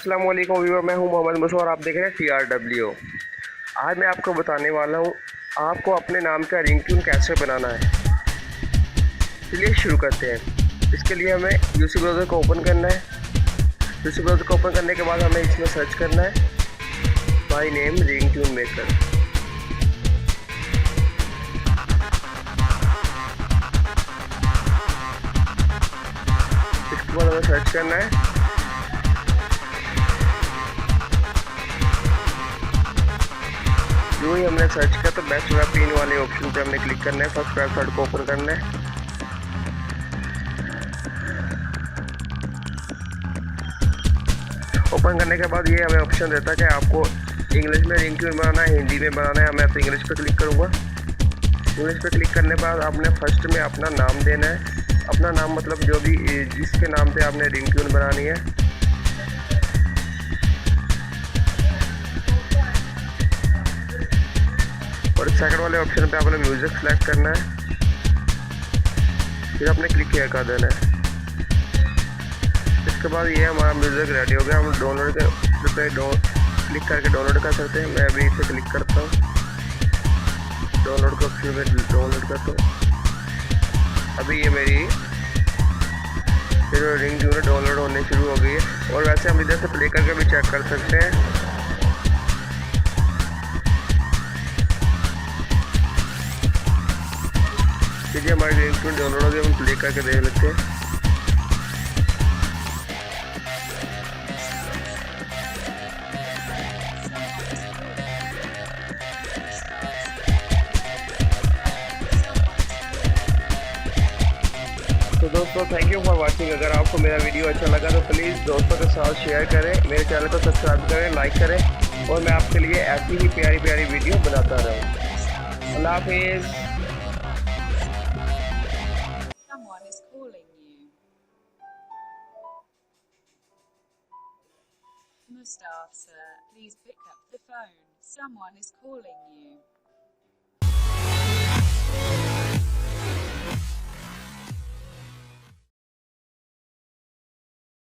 अस्सलाम वालेकुम व्यूअर, मैं हूं मोहम्मद मुस्तफा और आप देख रहे हैं TRW। आज मैं आपको बताने वाला हूं आपको अपने नाम का रिंगटोन कैसे बनाना है। चलिए शुरू करते हैं। इसके लिए हमें यूसी ब्राउज़र को ओपन करना है। यूसी ब्राउज़र को ओपन करने के बाद हमें इसमें सर्च करना है माई नेम रिंगटोन मेकर। इसके बाद हमें सर्च करना है। जो ही हमने सर्च किया तो बेस्ट वेब पिन वाले ऑप्शन पे हमने क्लिक करना है। फर्स्ट वेबसाइट को ओपन करना है। ओपन करने के बाद ये हमें ऑप्शन देता है कि आपको इंग्लिश में रिंगटोन बनाना है, हिंदी में बनाना है। मैं तो इंग्लिश पे क्लिक करूँगा। इंग्लिश पे क्लिक करने के बाद आपने फर्स्ट में अपना नाम देना है। अपना नाम मतलब जो भी जिसके नाम पे आपने रिंगटोन बनानी है। और सेकंड वाले ऑप्शन पे आपने म्यूजिक सेलेक्ट करना है, फिर आपने क्लिक किया कर देना है। इसके बाद ये हमारा म्यूजिक रेडी हो गया। हम डाउनलोड पे क्लिक करके डाउनलोड कर सकते हैं। मैं अभी इसे क्लिक करता हूँ, डाउनलोड का ऑप्शन में डाउनलोड करता हूँ। अभी ये मेरी रिंगटोन डाउनलोड होने शुरू हो गई है। और वैसे हम इधर से प्ले करके भी चेक कर सकते हैं। चलिए हमारी रिंगटोन डाउनलोड हो गई, हम प्ले करके देख लेते हैं। तो दोस्तों थैंक यू फॉर वाचिंग। अगर आपको मेरा वीडियो अच्छा लगा तो प्लीज़ दोस्तों के साथ शेयर करें, मेरे चैनल को सब्सक्राइब करें, लाइक करें और मैं आपके लिए ऐसी ही प्यारी प्यारी वीडियो बनाता रहूँ। अल्लाह हाफिज़। Someone is calling you. Mustafa, sir, please pick up the phone. Someone is calling you.